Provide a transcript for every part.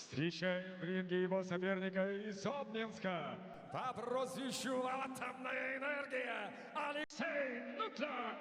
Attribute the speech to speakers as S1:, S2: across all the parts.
S1: Встречаем в ринге его соперника из Обнинска по прозвищу «Атомная энергия» Алексей EGOROV.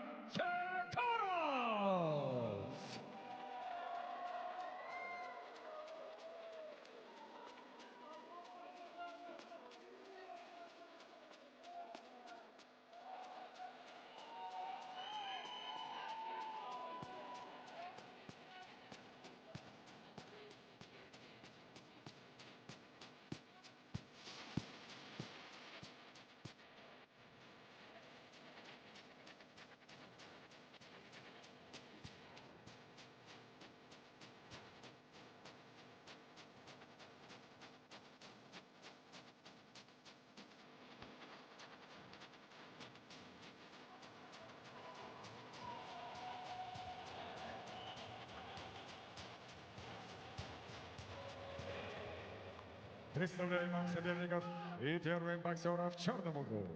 S1: Представляем вам соперников и первым боксера в черном углу.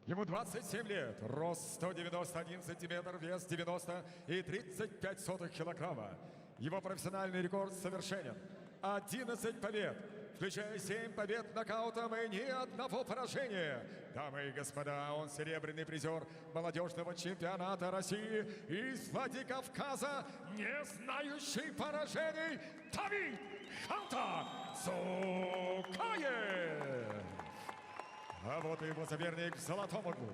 S1: Ему 27 лет, рост 191 сантиметр, вес 90 и 35 сотых килограмма. Его профессиональный рекорд совершенен. 11 побед, включая 7 побед нокаутом и ни одного поражения. Дамы и господа, он серебряный призер молодежного чемпионата России из Владикавказа, не знающий поражений, Давид DZUKAEV. А вот и его соперник в золотом углу.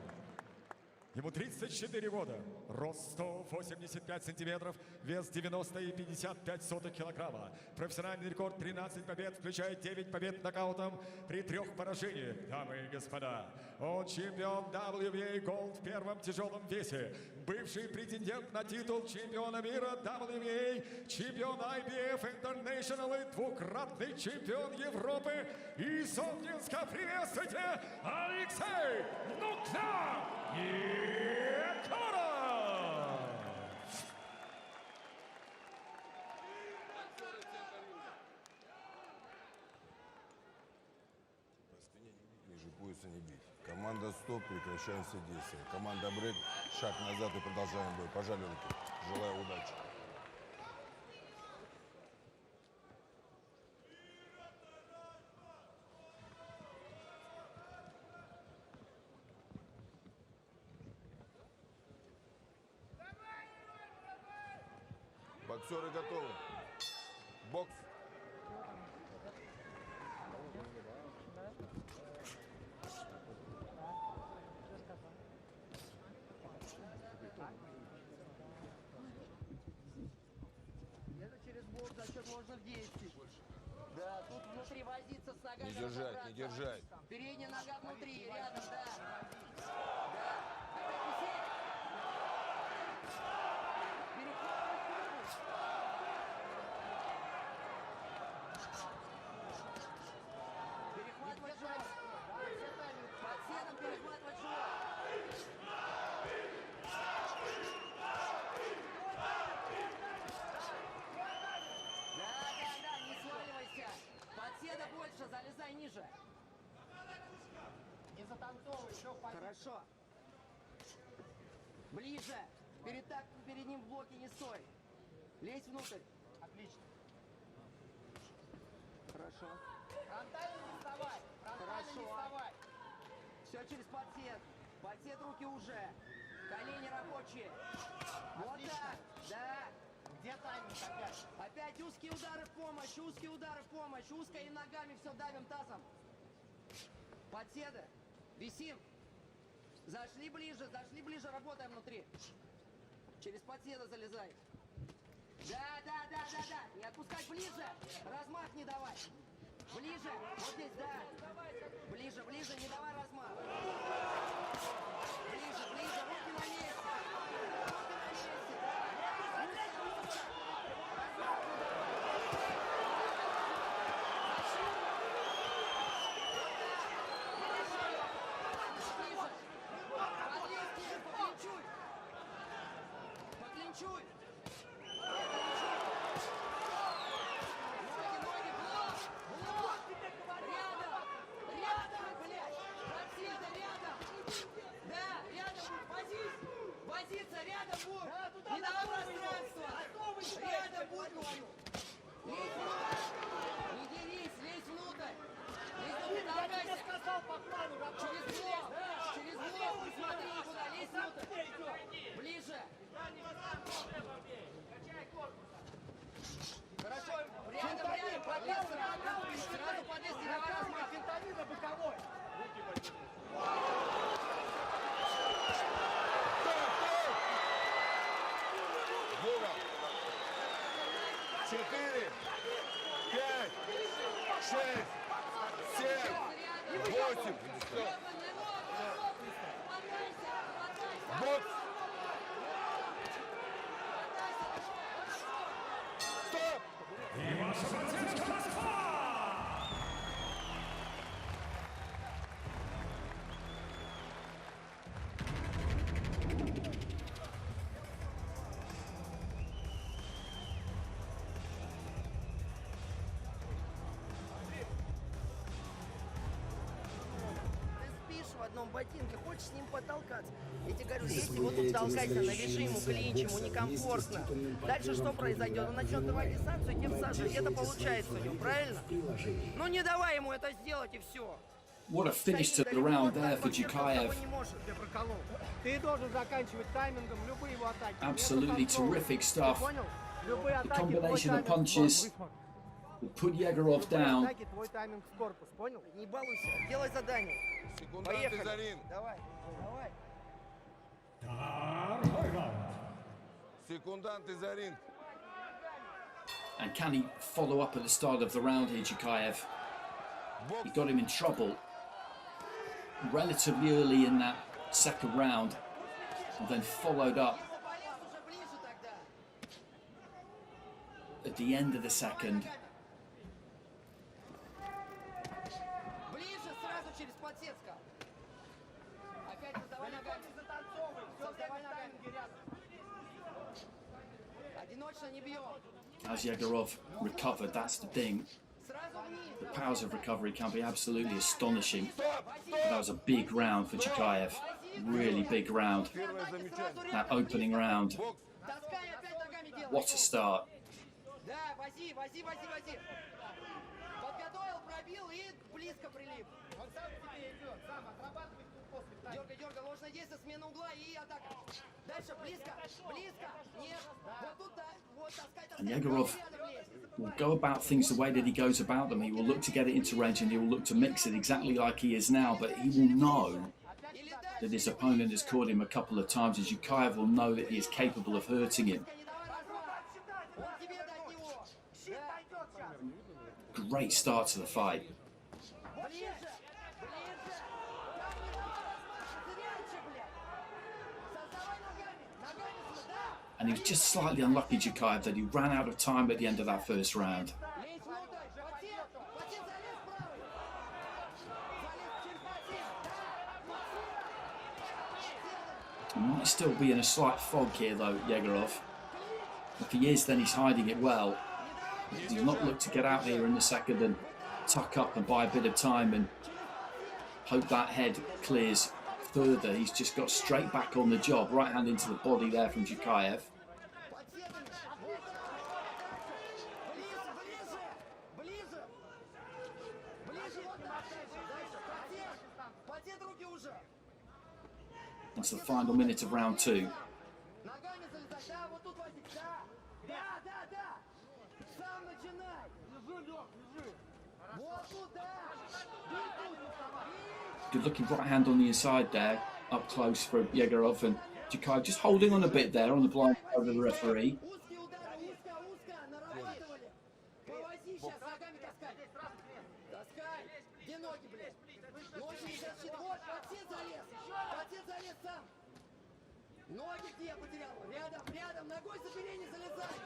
S1: Ему 34 года, рост 185 сантиметров, вес 90 и 55 сотых килограмма. Профессиональный рекорд 13 побед, включая 9 побед нокаутом при 3 поражениях. Дамы и господа, он чемпион WBA Gold в первом тяжелом весе, бывший претендент на титул чемпиона мира WBA, чемпион IBA International и двукратный чемпион Европы. Из Обнинска приветствуйте, Алексей EGOROV!
S2: Ниже пояса не бить. Команда стоп, прекращаем все действия. Команда брейк, шаг назад и продолжаем бой. Пожали руки. Желаю удачи. Боксеры готовы. Бокс.
S3: Это через бок за счет ложных действий. Да, тут внутри возиться с ногами.
S2: Не держать, не держать.
S3: Передняя нога внутри, рядом, да. Да. Опять висеть. Перехватывать жопу. Под седом перехватывать жопу. Да, не сваливайся. Подседа больше, залезай ниже. Не затанцовывай, еще вперед. Хорошо. Ближе. Перед ним в блоке не стой. Лезь внутрь. Отлично. Хорошо. Фронтально не вставай. Фронтально не вставай. Все через подсед. Подсед руки уже. Колени рабочие. Вот так. Да. Где тайминг опять? Опять узкие удары в помощь, узкие удары в помощь. Узко и ногами все давим тазом. Подседы. Висим. Зашли ближе, работаем внутри. Через подседа залезай. Да. Не отпускать ближе. Размах не давай. Ближе. Вот здесь, да. Ближе, не давай размах. Ближе, руки на месте. Поклинчуй. Ноги, блок. Рядом, блядь.
S2: 4, 5, 6, 7, 8. Бокс. Стоп!
S1: И ваша поддержка Москва!
S3: Ты спишь в одном ботинке, хочешь с ним потолкаться. Я тебе говорю, если вот тут толкайся, навяжи ему клинч, ему некомфортно. Дальше что произойдет? Он начнет давать дистанцию, и всаживать. Это получается у него, правильно? Ну не давай ему это сделать и все.
S4: What a finish to the round there for DZUKAEV.
S3: Ты должен заканчивать таймингом любые его атаки.
S4: Absolutely terrific stuff.
S3: Понял? Любые
S4: The
S3: атаки,
S4: combination of
S3: твой
S4: punches
S3: тайминг
S4: put EGOROV down.
S3: атаки, твой тайминг в корпус, понял? Не балуйся, делай задание.
S2: Секунданты
S3: Поехали.
S2: за ринг.
S3: Давай, давай.
S1: Второй раунд.
S2: Секунданты за ринг.
S4: And can he follow up at the start of the round here, DZUKAEV? He got him in trouble relatively early in that second round, and then followed up at the end of the second.
S3: Ближе сразу через подсецка. Опять создавай ногами. Создавай ногами. Одиночно не бьем.
S4: As EGOROV recovered, that's the thing.
S3: Сразу вниз.
S4: The powers of recovery can be absolutely astonishing. That was a big round for DZUKAEV. Really big round.
S2: Первое замечание.
S4: That opening round.
S2: Бокс.
S3: Таскай, опять ногами делай.
S4: What a start.
S3: Да, вози. Подготовил, пробил и близко прилип. Он сам к тебе идет, сам отрабатывает после тайминга. Дергай, ложное действие, смена угла и атака. Дальше, близко. Нет, вот тут, да, вот, таскай.
S4: And EGOROV will go about things the way that he goes about them. He will look to get it into range and he will look to mix it exactly like he is now, but he will know that his opponent has caught him a couple of times, and DZUKAEV will know that he is capable of hurting him. Great start to the fight. And he was just slightly unlucky, DZUKAEV, that he ran out of time at the end of that first round. He might still be in a slight fog here though, EGOROV. If he is, then he's hiding it well. He does not look to get out here in the second and tuck up and buy a bit of time and hope that head clears further. He's just got straight back on the job, right hand into the body there from DZUKAEV. That's the final minute of round two. Good looking right hand on the inside there, up close for EGOROV, and DZUKAEV just holding on a bit there on the blind side of the referee.
S3: Ноги где потерял? Рядом, ногой за передний залезай.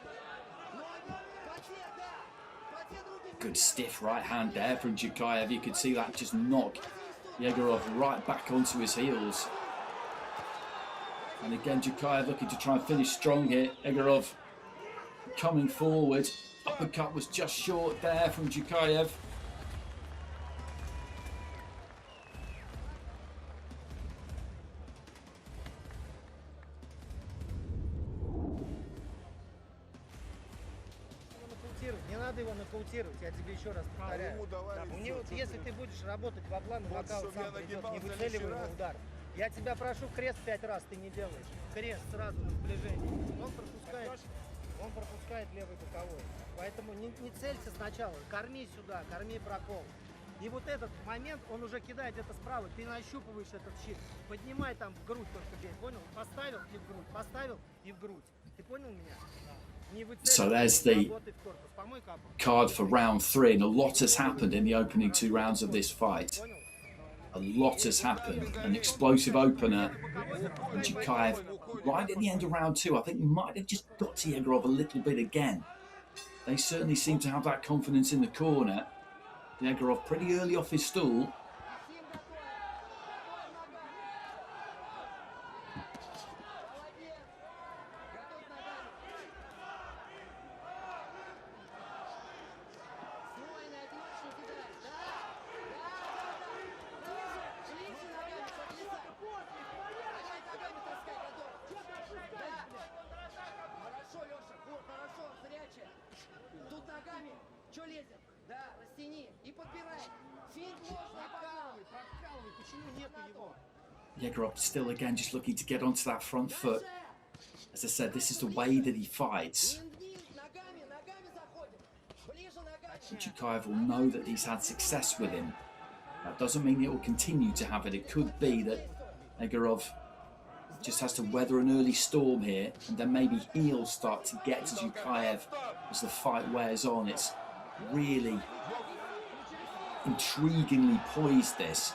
S3: Ноги, потет, да. Потет руки.
S4: Good stiff right hand there from DZUKAEV. You could see that just knock EGOROV right back onto his heels. And again, DZUKAEV looking to try and finish strong here. EGOROV coming forward. Uppercut was just short there from DZUKAEV.
S5: Не надо его нокаутировать, я тебе еще раз повторяю.
S2: ему давали
S5: Да, у
S2: всё,
S5: него,
S2: что
S5: если
S2: ты-
S5: ты будешь работать во плане,
S2: Вот,
S5: нокаут
S2: чтоб
S5: сам
S2: я
S5: придет,
S2: нагибал
S5: не
S2: в
S5: выцеливай
S2: следующий
S5: его
S2: раз.
S5: удар. Я тебя прошу, крест 5 раз ты не делаешь. Крест сразу на сближение. Он пропускает левый боковой. Поэтому не целься сначала, корми сюда, корми прокол. И вот этот момент, он уже кидает где-то справа, ты нащупываешь этот щит. Поднимай там в грудь только бей, понял? Поставил и в грудь, поставил и в грудь. Ты понял меня? Не
S4: So
S5: выцеливай,
S4: there's the
S5: работай в корпус.
S4: card for round 3, and a lot has happened in the opening 2 rounds of this fight. A lot has happened. An explosive opener. And DZUKAEV, right at the end of round 2, I think might have just got to Egorov a little bit again. They certainly seem to have that confidence in the corner. Egorov pretty early off his stool. Egorov still again just looking to get onto that front foot. As I said, this is the way that he fights. DZUKAEV will know that he's had success with him. That doesn't mean it will continue to have it. It could be that Egorov just has to weather an early storm here, and then maybe he'll start to get to DZUKAEV as the fight wears on. It's really intriguingly poised, this.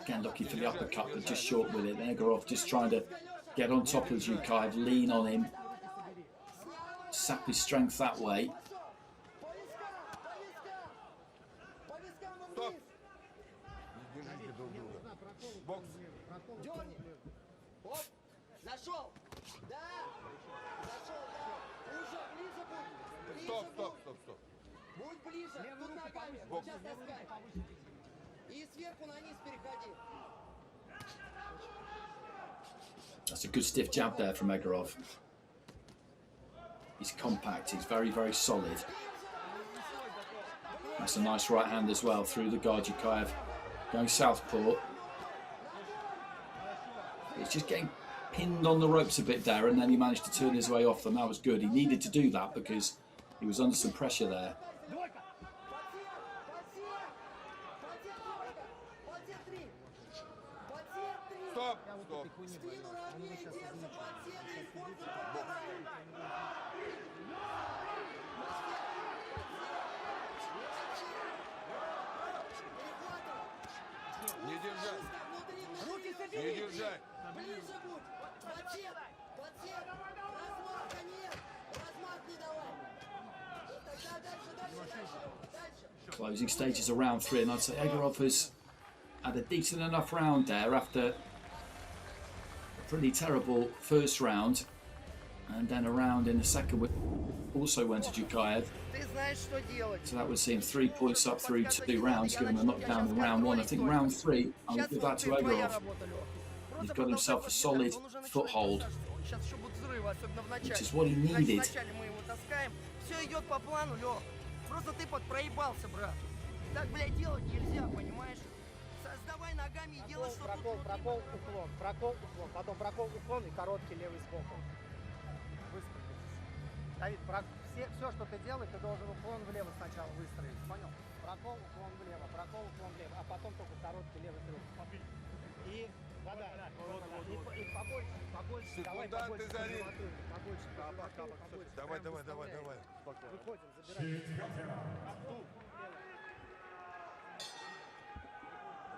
S4: Again, looking for the uppercut, but just short with it. Egorov just trying to get on top of DZUKAEV, lean on him, sap his strength that way. That's a good stiff jab there from Egorov. He's compact, he's very, very solid. That's a nice right hand as well through the guard. DZUKAEV going southpaw. He's just getting pinned on the ropes a bit there, and then he managed to turn his way off them. That was good. He needed to do that because he was under some pressure there.
S2: Не держать.
S4: Closing stages of round 3, and I'd say Egorov has had a decent enough round there after a pretty terrible first round, and then a round in the second which also went to DZUKAEV. So that would seem 3 points up through 2 rounds, given a knockdown in round 1. I think round 3, I'll give that to Egorov. He's got himself a solid foothold, which is what he needed.
S5: Прокол, уклон, потом прокол, уклон и короткий левый сбоку. Выстроить. Давид, все, что ты делаешь, ты должен уклон влево сначала выстроить. Понял? Прокол, уклон влево, а потом только короткий левый трюк. И и побольше. Давай побольше.
S2: Давай.
S5: Выходим, забираем.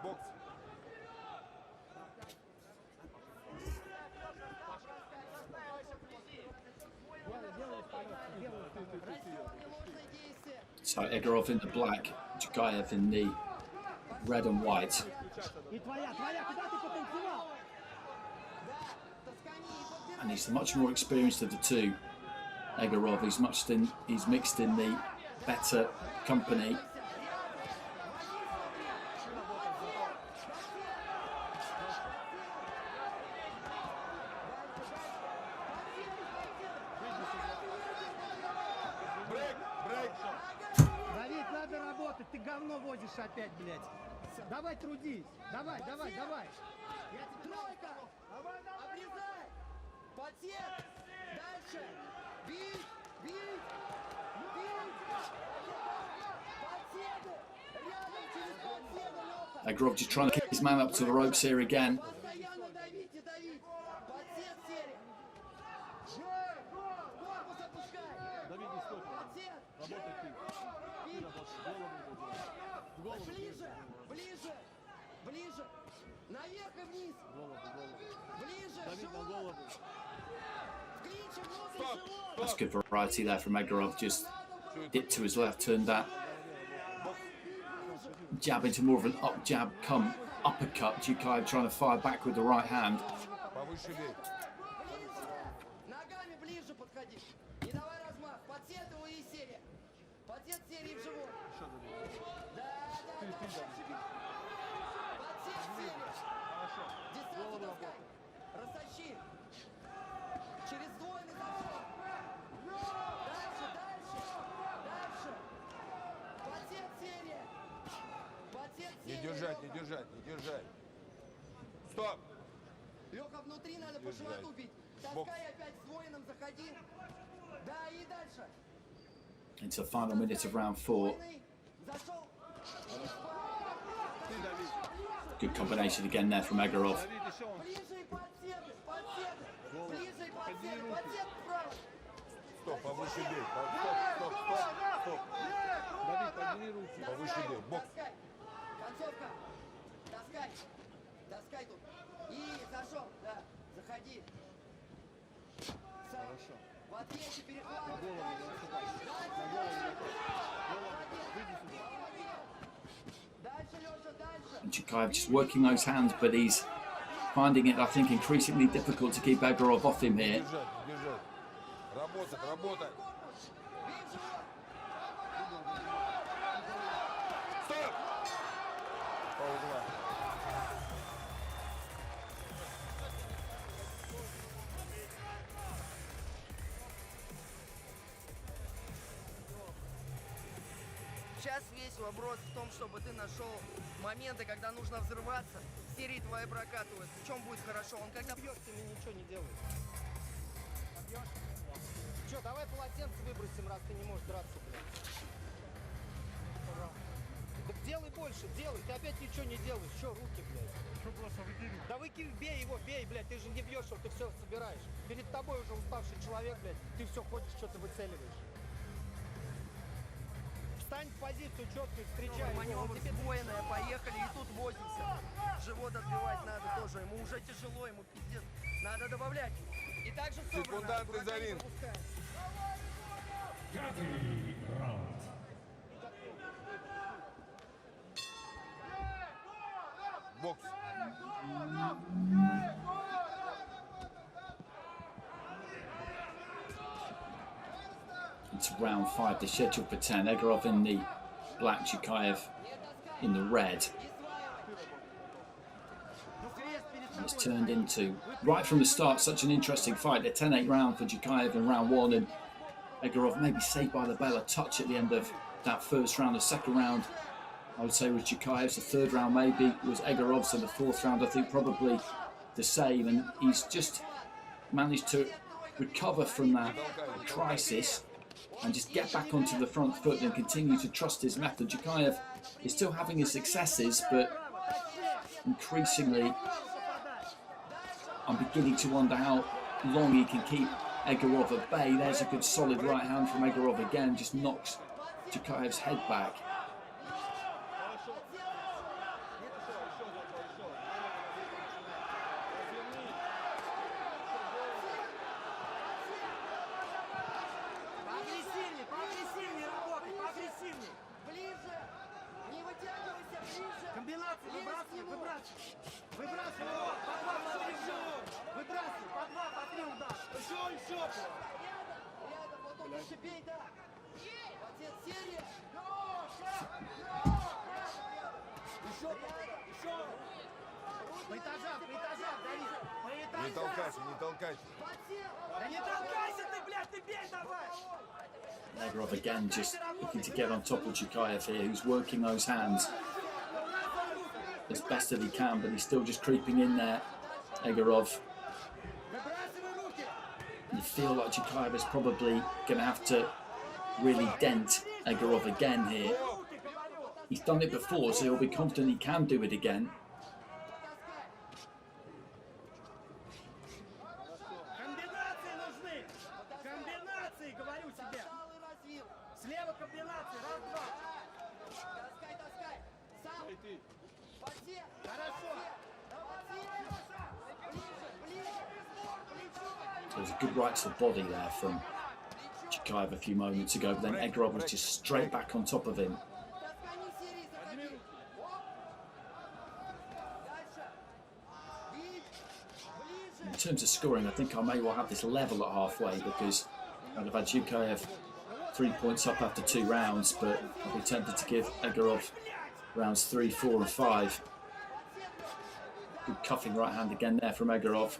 S2: Бокс.
S4: So Egorov in the black, DZUKAEV in the red and white. And he's much more experienced of the two. Egorov, he's mixed in the better company.
S5: говно возишь опять, блядь. Давай трудись. Давай.
S3: Тройка! Обрезай! Подсед! Дальше! Бить! Подседы! Рядом через подседы, Леха!
S4: Egorov just trying to kick his man up to the ropes here again.
S3: Постоянно давите! Подсед серия! Корпус опускай! Подсед! Ближе! Наверх и вниз! Ближе! Живот! Вклинчи внутрь живот!
S4: That's good variety there from Egorov. Just dip to his left, turned that jab into more of an up jab come uppercut. DZUKAEV trying to fire back with the right hand.
S2: Повыше бей.
S3: Ногами ближе подходи! Не давай размах! Подсед его и серия! Подсед серии в живот! Да! Подсед серия! Дистанцию таскай! Растащи! Через двойный зашел! Дальше! Подсед серия!
S2: Не держать. Стоп!
S3: Леха, внутри надо по животу бить!
S2: Бокс.
S3: Таскай опять с воином, заходи! Да, и дальше!
S4: Into the final minute of round 4.
S3: Зашел!
S4: Good combination again there from Egorov.
S3: Ближе и подседы! Ближе и подседы! Подсед вправо!
S2: Стоп, повыше бей. Стоп. Повыше бей. Бокс.
S3: Таскай! Концовка! Таскай тут! И зашел! Да, заходи! Хорошо. В ответе перехватывай! Дальше, Леша, дальше!
S4: DZUKAEV just working those hands, but he's finding it, I think, increasingly difficult to keep Egorov off him here.
S2: Держать. Работать.
S3: Бей в живот!
S2: Стоп! По углам.
S3: Сейчас весь вопрос в том, чтобы ты нашел моменты, когда нужно взрываться. Серии твои прокатывают. В чем будет хорошо? Он когда бьет,
S5: Ты мне ничего не делаешь. Че, давай полотенце выбросим, раз ты не можешь драться, блядь. Так делай больше, делай. Ты опять ничего не делаешь. Че, руки, блядь? Да бей его, блядь. Ты же не бьешь его, ты все собираешь. Перед тобой уже уставший человек, блядь. Ты все ходишь, что-то выцеливаешь. Встань в позицию четкую, встречай.
S3: маневр сдвоенная, поехали, и тут возимся. Живот отбивать надо тоже, ему уже тяжело, ему пиздец. Надо добавлять. И также собрано.
S2: Секунданты за ринг.
S1: Пятый раунд.
S2: Бокс.
S4: It's round 5, the schedule for 10. Egorov in the black, DZUKAEV in the red. It's turned into, right from the start, such an interesting fight. A 10-8 round for DZUKAEV in round 1, and Egorov maybe saved by the bell a touch at the end of that first round. The second round, I would say, was DZUKAEV's. The third round maybe was Egorov's, and the fourth round, I think, probably the same. And he's just managed to recover from that crisis and just get back onto the front foot and continue to trust his method. DZUKAEV is still having his successes, but increasingly I'm beginning to wonder how long he can keep Egorov at bay. There's a good solid right hand from Egorov again, just knocks DZUKAEV's head back.
S3: Поагрессивнее работай, поагрессивнее. Ближе, не вытягивайся, ближе.
S5: Комбинация,
S3: Выбрасывай,
S5: выбрасывай. Выбрасывай его. По два, по три. Выбрасывай. По два, по три удар. Еще.
S3: Рядом, вот он, еще бей, да. Отец, серия. Еще.
S5: По этажам, дави. По этажам.
S2: Не толкайся.
S3: Подсел.
S5: Да не толкайся ты, блядь, ты бей давай.
S4: Egorov again just looking to get on top of DZUKAEV here, who's working those hands as best as he can, but he's still just creeping in there, Egorov. You feel like DZUKAEV is probably going to have to really dent Egorov again here. He's done it before, so he'll be confident he can do it again. There was a good right to the body there from DZUKAEV a few moments ago, but then Egorov was just straight back on top of him. In terms of scoring, I think I may well have this level at halfway, because I'd have had DZUKAEV 3 points up after 2 rounds, but I'll be tempted to give Egorov rounds 3, 4 and 5. Good cuffing right hand again there from Egorov.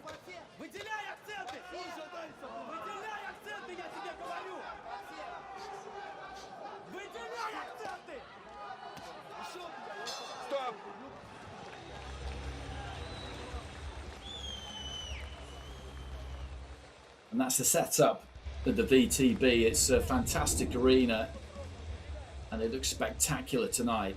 S4: And that's the setup at the VTB. It's a fantastic arena and it looks spectacular tonight.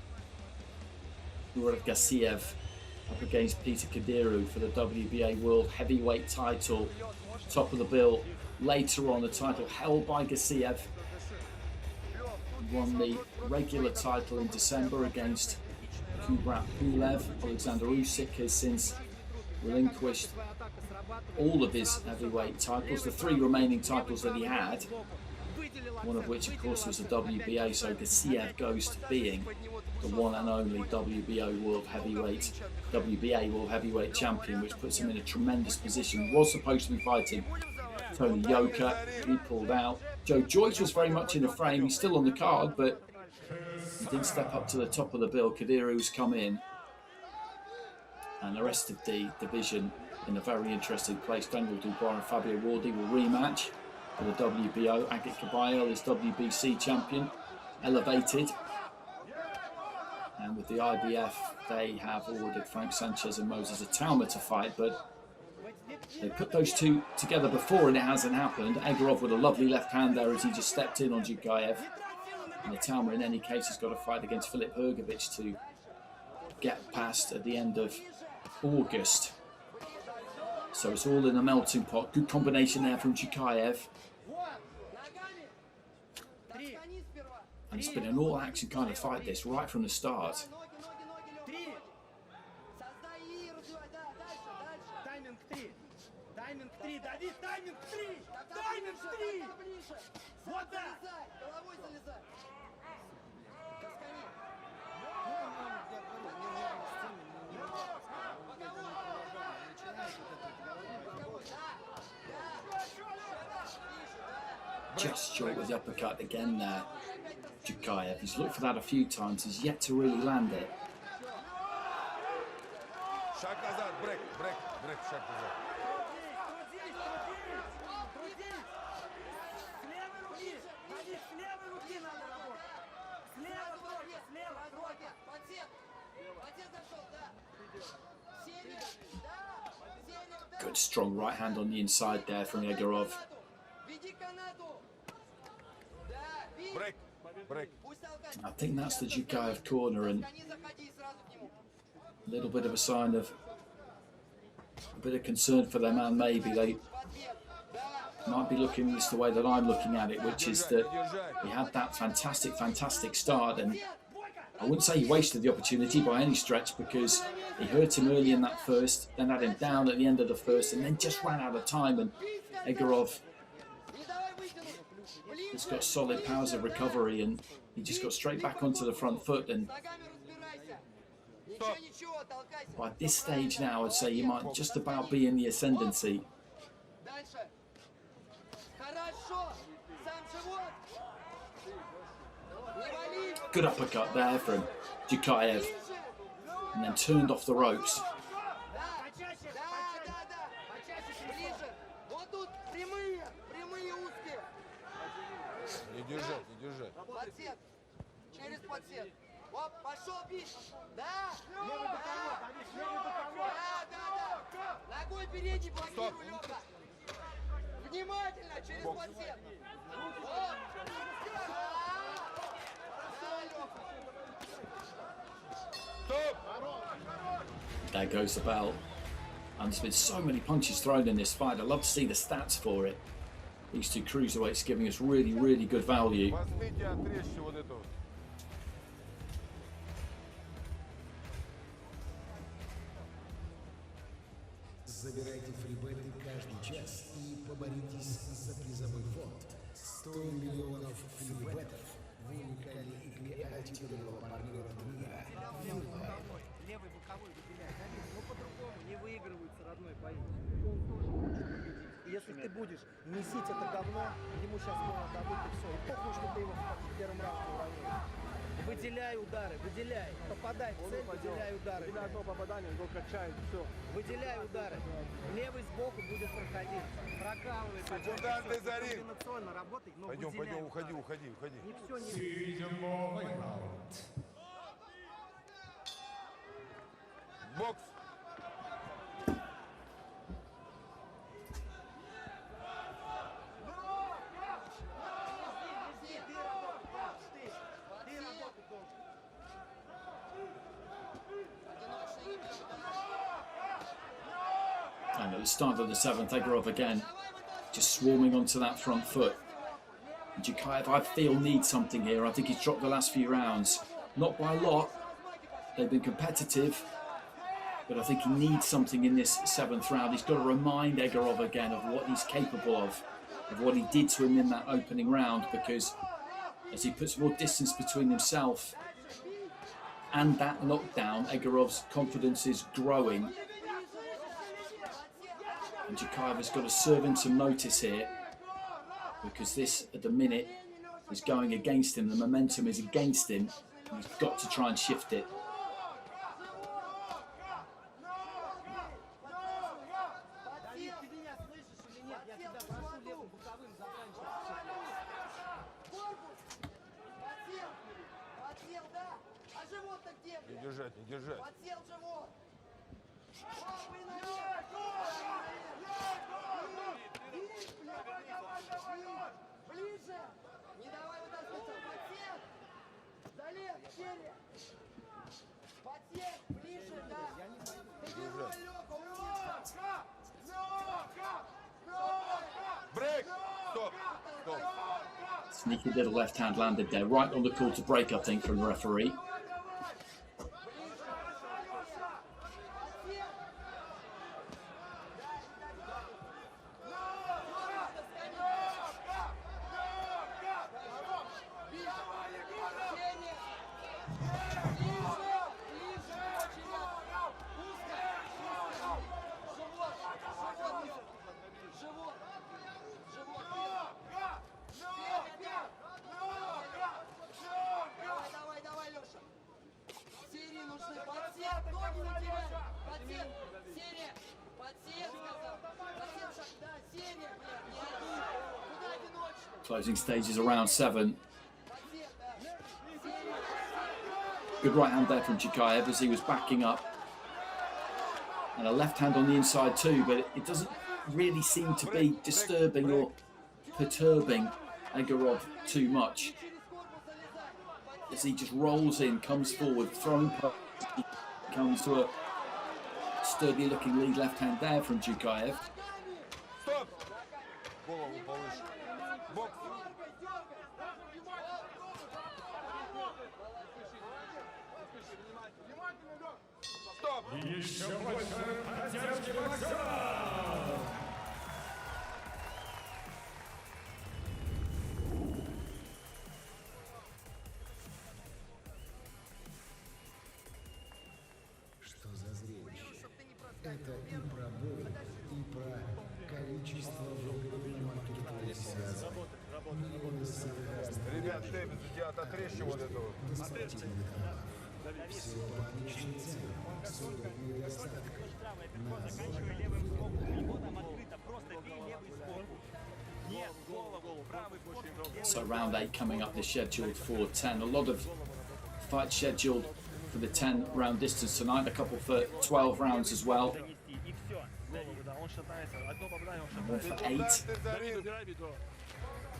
S4: Leningradsky up against Peter Kadiru for the WBA World Heavyweight title. Top of the bill. Later on, the title held by Gassiev. Won the regular title in December against Kubrat Pulev. Alexander Usyk has since relinquished all of his heavyweight titles, the 3 remaining titles that he had, one of which of course was the WBA, so Gassiev goes to being the one and only WBA World Heavyweight Champion, which puts him in a tremendous position. He was supposed to be fighting Tony Yoka, he pulled out. Joe Joyce was very much in the frame, he's still on the card, but he didn't step up to the top of the bill. Kadiru's come in, and the rest of the division in a very interesting place. Daniel Dubois and Fabio Wardi will rematch for the WBO. Agit Kabayel is WBC champion, elevated. And with the IBF, they have ordered Frank Sanchez and Moses Atauma to fight, but they put those two together before and it hasn't happened. Egorov with a lovely left hand there as he just stepped in on DZUKAEV. And Atauma in any case has got to fight against Filip Hrgovic to get past at the end of August. So it's all in a melting pot. Good combination there from DZUKAEV. And it's been an all-action kind of fight, this, right from the start. Just short with the uppercut again there, DZUKAEV. He's looked for that a few times, he's yet to really land it.
S2: Шаг назад, брейк, шаг назад.
S4: Good strong right hand on the inside there from Egorov. I think that's the DZUKAEV corner, and a little bit of a sign of a bit of concern for their man. Maybe they might be looking at this the way that I'm looking at it, which is that he had that fantastic start, and I wouldn't say he wasted the opportunity by any stretch, because he hurt him early in that first, then had him down at the end of the first, and then just ran out of time. And Egorov has got solid powers of recovery, and he just got straight back onto the front foot. And by this stage now, I'd say you might just about be in the ascendancy. Good uppercut there from DZUKAEV, and then turned off the ropes.
S2: держать, не держать.
S3: Подсед. Через подсед. Оп, пошел бить. Да.
S5: Левый боковой, Борис, левый боковой.
S3: Да. Ногой передний блокируй, Леха. Внимательно, через подсед. Оп.
S2: Стоп!
S4: There goes the bell. And there's been so many punches thrown in this fight. I'd love to see the stats for it. These two cruiserweights giving us really, really good value.
S2: Возьмите, отрежьте вот эту.
S6: Забирайте фрибеты каждый час и поборитесь за призовой фонд. 100 миллионов фрибетов в уникальной игре альтернативного партнера мира.
S5: Левый боковой выделяет. Но по-другому не выигрываются родной бои. Он тоже хочет победить. И если ты будешь месить это говно, ему сейчас можно добыть и все. И похуй, что ты его в первом раунде уравняешь. Выделяй удары, выделяй. Попадай в цель, выделяй удары.
S7: Выделяй одно попадание, он качает, все.
S5: Выделяй удары. Левый сбоку будет проходить. Прокалывай.
S2: Секунданты за ринг.
S5: Комбинационно работай, но
S2: Пойдем,
S5: выделяй
S2: пойдем, уходи,
S5: удары.
S2: уходи, уходи.
S5: Не все, не...
S1: Седьмой раунд.
S2: Бокс!
S4: And at the start of the 7th, Egorov again just swarming onto that front foot. DZUKAEV, I feel, needs something here. I think he's dropped the last few rounds. Not by a lot. They've been competitive. But I think he needs something in this 7th round. He's got to remind Egorov again of what he's capable of what he did to him in that opening round, because as he puts more distance between himself and that knockdown, Egorov's confidence is growing. And DZUKAEV has got to serve him some notice here, because this, at the minute, is going against him. The momentum is against him. And he's got to try and shift it.
S2: Не держать, не держать.
S3: Подсел живот. Ближе. Не давай вытаскиваться. Подсел. Залез, черри. Подсел. Ближе, да.
S2: Держать.
S3: Лёха,
S2: Брейк! Стоп! Стоп!
S4: Sneaky little left hand landed there, right on the call to break, I think, from the referee.
S3: Давай, Леша. Серии нужны. Подсед, ноги не теряй. Подсед, серия. Подсед, сказал. Подсед, шаг. Да, серия, блядь, не один. Куда одиночный?
S4: Closing stages around 7.
S3: Подсед, да. Серия.
S4: Good right hand there from DZUKAEV as he was backing up. And a left hand on the inside too, but it doesn't really seem to be disturbing or perturbing Egorov too much. As he just rolls in, comes forward, throwing punches, comes to a sturdy looking lead left hand there from DZUKAEV.
S2: Стоп! Голову повыше. Бокс! Стоп!
S1: Еще больше поддержки боксера.
S6: Что за зрелище? Это и про боль, и про количество выигранного турнира. Миллионы самых
S2: Ребят, Дэвид, отрежьте вот эту.
S6: спортивных каналов. Все по отличной цене, с удобной доставкой. На
S7: Заканчивай левым сбоку, у него там открыто, просто бей левый сбоку.
S4: So round 8 coming up is scheduled for 10. A lot of fights scheduled for the 10 round distance tonight, a couple for 12 rounds as well. And one for 8.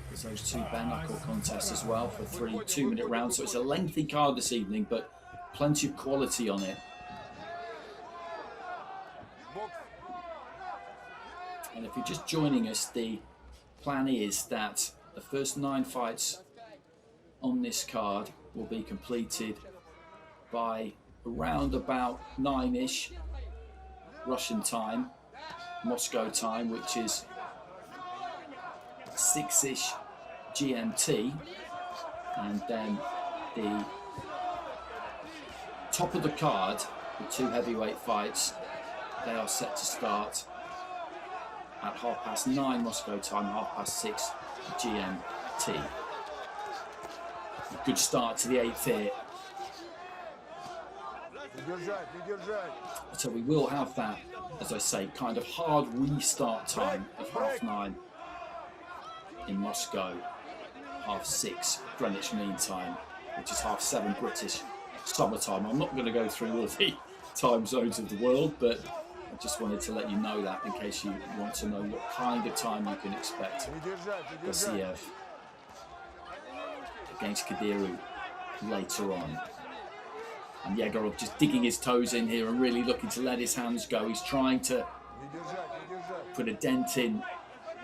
S4: There's those 2 bare knuckle contests as well for 3 2-minute rounds. So it's a lengthy card this evening, but plenty of quality on it. And if you're just joining us, the plan is that the first 9 fights on this card will be completed by around about 9-ish Russian time, Moscow time, which is 6-ish GMT. And then the top of the card, the 2 heavyweight fights, they are set to start at 9:30 Moscow time, 6:30 GMT. A good start to the 8th here. So we will have that, as I say, kind of hard restart time of 9:30 in Moscow, 6:30 Greenwich Mean Time, which is 7:30 British summertime. I'm not going to go through all the time zones of the world, but I just wanted to let you know that in case you want to know what kind of time you can expect Gaziev against Kadiru later on. And Egorov just digging his toes in here and really looking to let his hands go. He's trying to put a dent in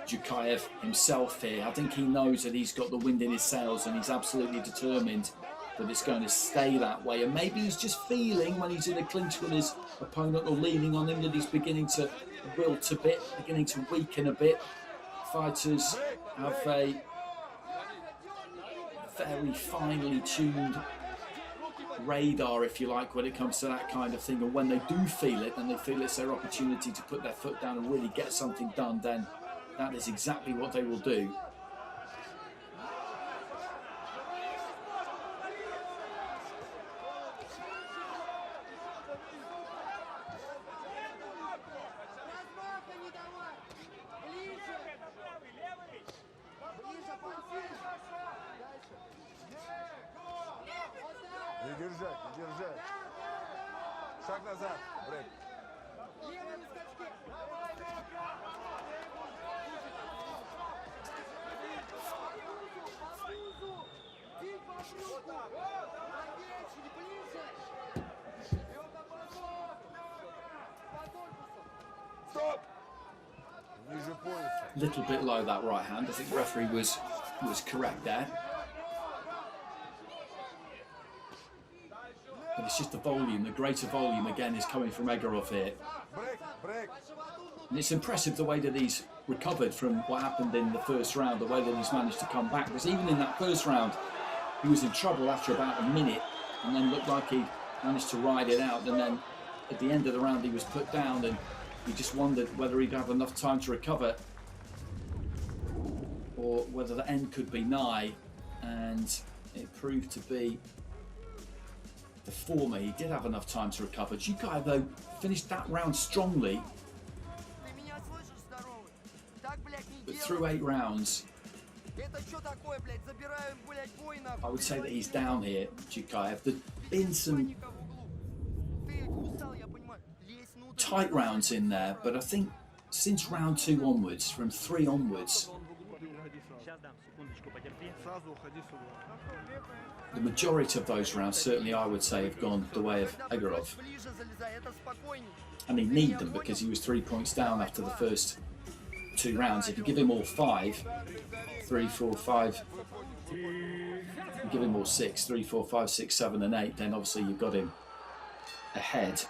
S4: DZUKAEV himself here. I think he knows that he's got the wind in his sails and he's absolutely determined that it's going to stay that way. And maybe he's just feeling when he's in a clinch with his opponent or leaning on him that he's beginning to wilt a bit, beginning to weaken a bit. Fighters have a very finely tuned radar, if you like, when it comes to that kind of thing, and when they do feel it and they feel it's their opportunity to put their foot down and really get something done, then that is exactly what they will do.
S2: Не держать, не держать. Шаг назад, брейк. Стоп! Ниже пояса.
S4: Little bit low that right hand. I think the referee was correct there. But it's just the volume, the greater volume again is coming from Egorov here.
S2: Брейк, брейк.
S4: And it's impressive the way that he's recovered from what happened in the first round, the way that he's managed to come back. Because even in that first round, he was in trouble after about a minute and then looked like he managed to ride it out. And then at the end of the round, he was put down and he just wondered whether he'd have enough time to recover or whether the end could be nigh. And it proved to be the former. He did have enough time to recover. DZUKAEV, though, finished that round strongly. But through 8 rounds, I would say that he's down here, DZUKAEV. There's been some tight rounds in there, but I think since round 2 onwards, from 3 onwards, the majority of those rounds, certainly I would say, have gone the way of Egorov. And he needed them because he was 3 points down after the first 2 rounds. If you give him all 5, 3, 4, 5, you give him all 6, 3, 4, 5, 6, 7 and 8, then obviously you've got him ahead.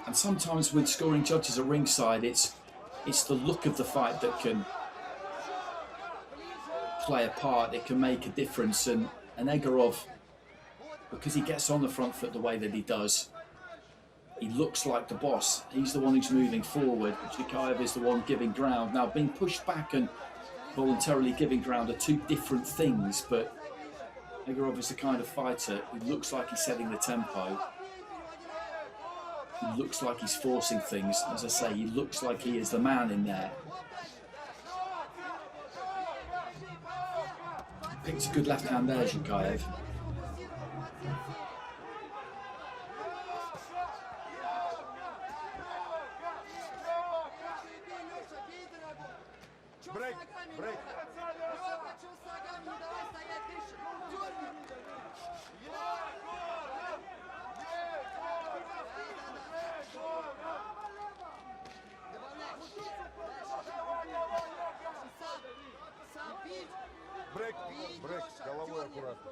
S4: And sometimes with scoring judges at ringside, it's the look of the fight that can play a part. It can make a difference. And Egorov, because he gets on the front foot the way that he does, he looks like the boss. He's the one who's moving forward. DZUKAEV is the one giving ground. Now, being pushed back and voluntarily giving ground are two different things, but Egorov is the kind of fighter who looks like he's setting the tempo. He looks like he's forcing things. As I say, he looks like he is the man in there. Picked a good left hand there, DZUKAEV.
S2: Брейк, брейк. Брейк, брейк, головой аккуратно.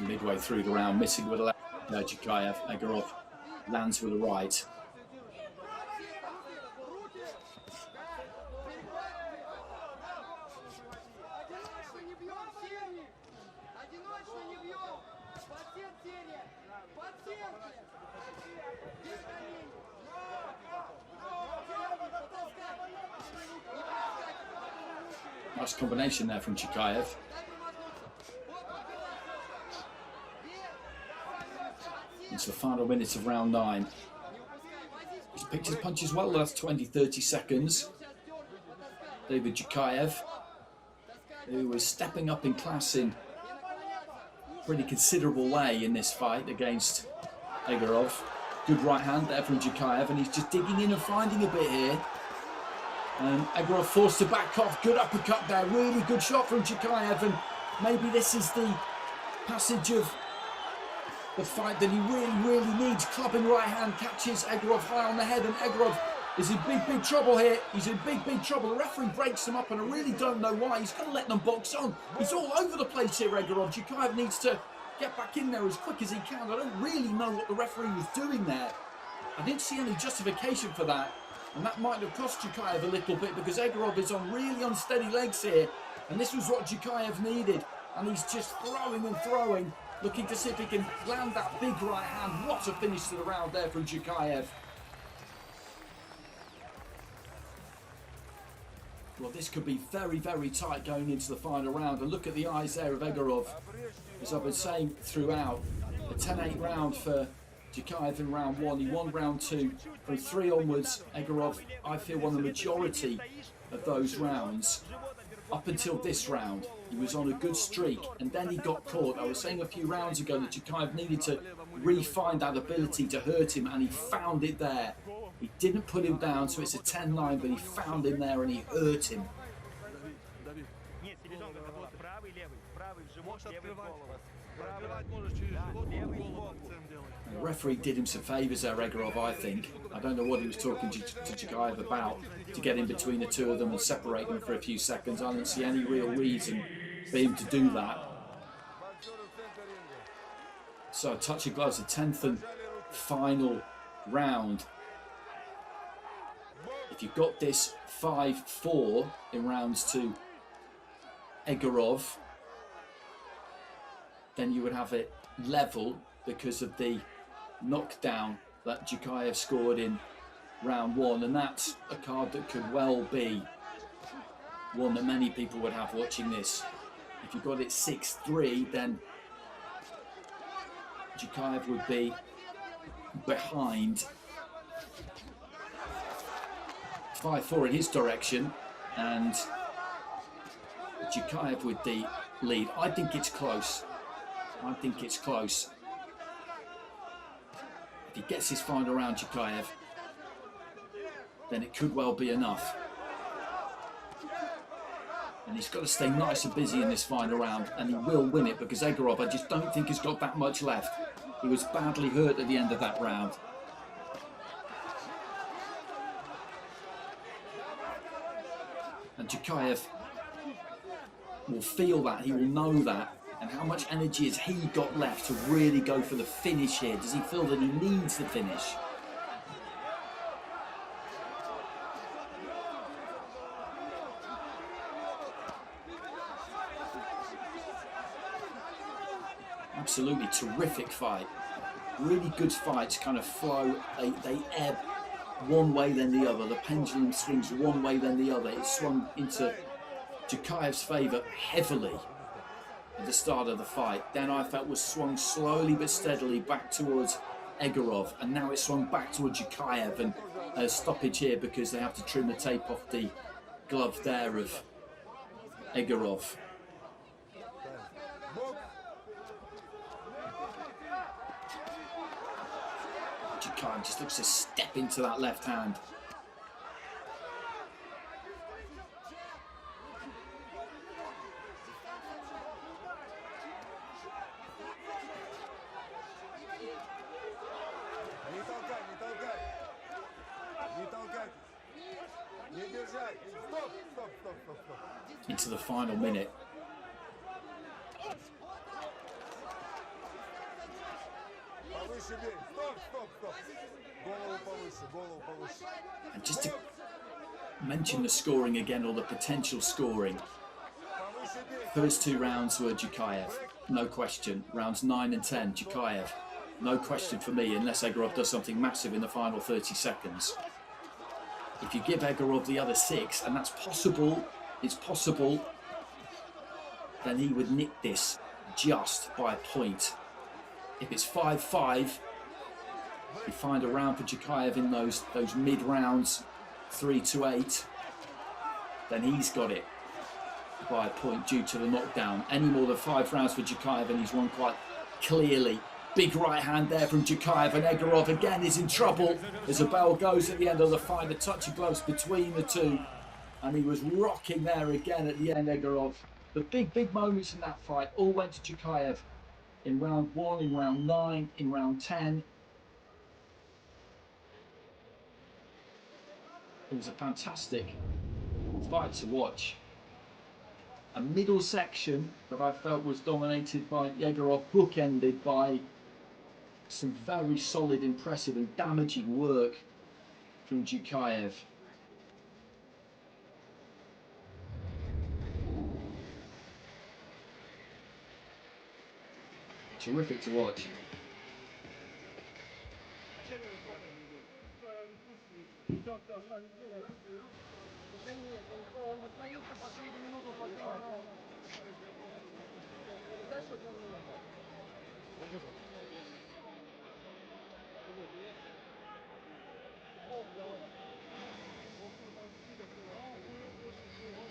S4: Midway through the round, missing with a left. DZUKAEV, Egorov lands with a right. Nice combination there from DZUKAEV. It's the final minutes of round 9. He's picked his punches well the last 20-30 seconds. DZUKAEV, who was stepping up in class in a pretty considerable way in this fight against Egorov. Good right hand there from DZUKAEV, and he's just digging in and finding a bit here. And Egorov forced to back off. Good uppercut there. Really good shot from DZUKAEV, and maybe this is the passage of the fight that he really needs. Clubbing right hand catches Egorov high on the head, and Egorov is in big trouble here. He's in big trouble. The referee breaks him up, and I really don't know why. He's going to let them box on. He's all over the place here, Egorov. DZUKAEV needs to get back in there as quick as he can. I don't really know what the referee was doing there. I didn't see any justification for that. And that might have cost DZUKAEV a little bit, because Egorov is on really unsteady legs here. And this was what DZUKAEV needed. And he's just throwing and throwing, looking to see if he can land that big right hand. What a finish to the round there from DZUKAEV. Well, this could be very tight going into the final round. And look at the eyes there of Egorov. As I've been saying throughout, a 10-8 round for DZUKAEV in round 1. He won round 2. From 3 onwards, Egorov, I feel, won the majority of those rounds. Up until this round, he was on a good streak, and then he got caught. I was saying a few rounds ago that DZUKAEV needed to re-find that ability to hurt him, and he found it there. He didn't put him down, so it's a 10-9, but he found him there and he hurt him. The referee did him some favours there, Egorov, I think. I don't know what he was talking to DZUKAEV about to get in between the two of them and separate them for a few seconds. I don't see any real reason for him to do that. So a touch of gloves, the 10th and final round. If you got this 5-4 in rounds to Egorov, then you would have it level because of the knockdown that DZUKAEV scored in round 1, and that's a card that could well be one that many people would have watching this. If you got it 6-3, then DZUKAEV would be behind 5-4 in his direction, and DZUKAEV with the lead. I think it's close. I think it's close. If he gets his final round, DZUKAEV, then it could well be enough. And he's got to stay nice and busy in this final round, and he will win it, because Egorov, I just don't think, has got that much left. He was badly hurt at the end of that round. And DZUKAEV will feel that, he will know that, and how much energy has he got left to really go for the finish here? Does he feel that he needs the finish? Absolutely terrific fight. Really good fights kind of flow. They ebb one way then the other. The pendulum swings one way then the other. It swung into DZUKAEV's favour heavily at the start of the fight. Then I felt was swung slowly but steadily back towards Egorov, and now it swung back towards DZUKAEV, and a stoppage here because they have to trim the tape off the glove there of Egorov. DZUKAEV just looks to step into that left hand. Into the final minute. And just to mention the scoring again, or the potential scoring. First two rounds were DZUKAEV, no question. Rounds 9 and 10, DZUKAEV, no question for me, unless Egorov does something massive in the final 30 seconds. If you give Egorov the other 6, and that's possible, it's possible, then he would nick this just by a point. If it's 5-5, you find a round for DZUKAEV in those mid rounds, 3 to 8, then he's got it by a point due to the knockdown. Any more than 5 rounds for DZUKAEV, and he's won quite clearly. Big right hand there from DZUKAEV, and Egorov again is in trouble as the bell goes at the end of the fight. A touch of gloves between the two, and he was rocking there again at the end, Egorov. The big moments in that fight all went to DZUKAEV in round 1, in round 9, in round 10. It was a fantastic fight to watch. A middle section that I felt was dominated by Egorov, bookended by some very solid, impressive and damaging work from DZUKAEV. Terrific to watch.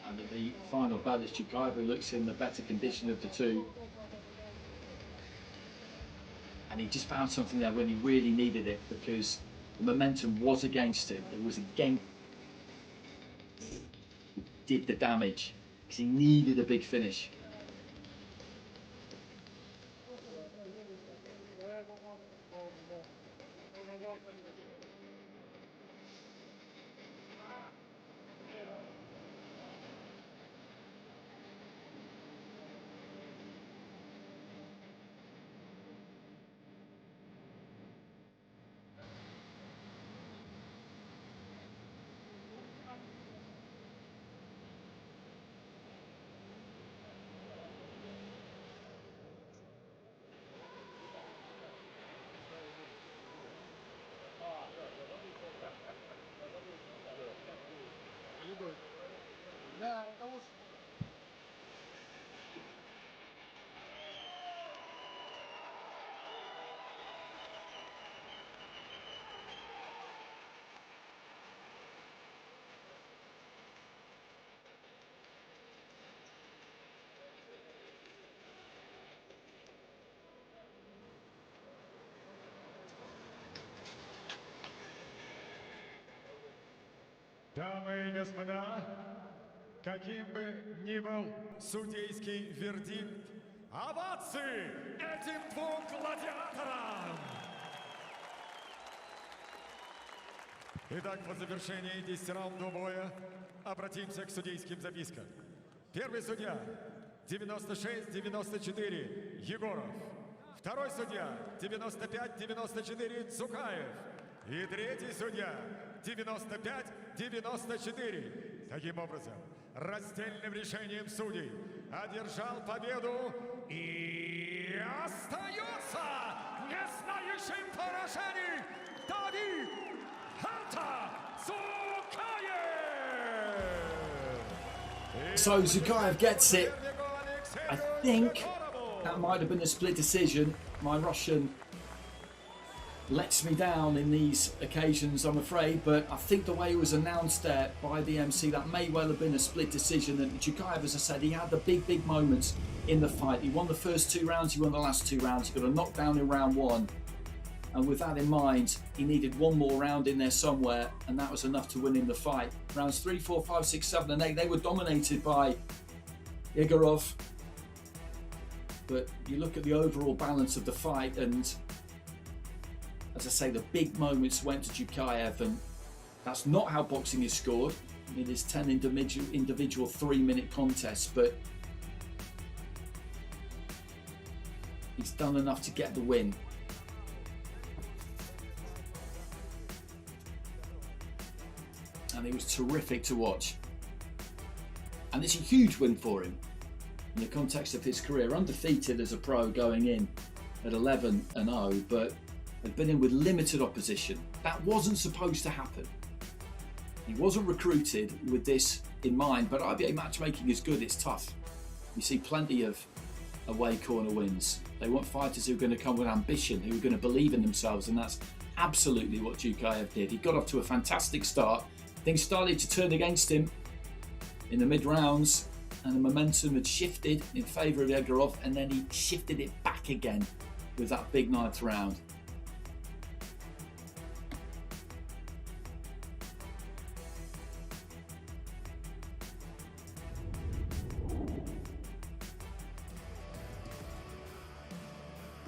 S4: And at the final balance, DZUKAEV looks in the better condition of the two. And he just found something there when he really needed it, because the momentum was against him. It was against did the damage, because he needed a big finish.
S5: Да, это лучше.
S1: Дамы и господа, каким бы ни был судейский вердикт, овации этим двум гладиаторам! Итак, по завершении 10-раундового боя обратимся к судейским запискам. Первый судья 96-94 Егоров. Второй судья 95-94 DZUKAEV. И третий судья 95-94. Таким образом, раздельным решением судей одержал победу остается не знающим поражений Давид Зукаев.
S4: So Zukaev gets it. I think that might have been a split decision. My Russian lets me down in these occasions, I'm afraid, but I think the way it was announced there by the MC, that may well have been a split decision. And Zukaev, as I said, he had the big moments in the fight. He won the first 2 rounds, he won the last 2 rounds, he got a knockdown in round 1. And with that in mind, he needed one more round in there somewhere, and that was enough to win him the fight. Rounds 3, 4, 5, 6, 7, and 8, they were dominated by Egorov. But you look at the overall balance of the fight, and as I say, the big moments went to Zukaev, and that's not how boxing is scored. It is 10 individual 3-minute contests, but he's done enough to get the win. And it was terrific to watch. And it's a huge win for him in the context of his career. Undefeated as a pro going in at 11-0, but had been in with limited opposition. That wasn't supposed to happen. He wasn't recruited with this in mind, but IBA matchmaking is good, it's tough. You see plenty of away corner wins. They want fighters who are going to come with ambition, who are going to believe in themselves, and that's absolutely what Zukaev did. He got off to a fantastic start. Things started to turn against him in the mid-rounds, and the momentum had shifted in favour of Egorov, and then he shifted it back again with that big 9th round.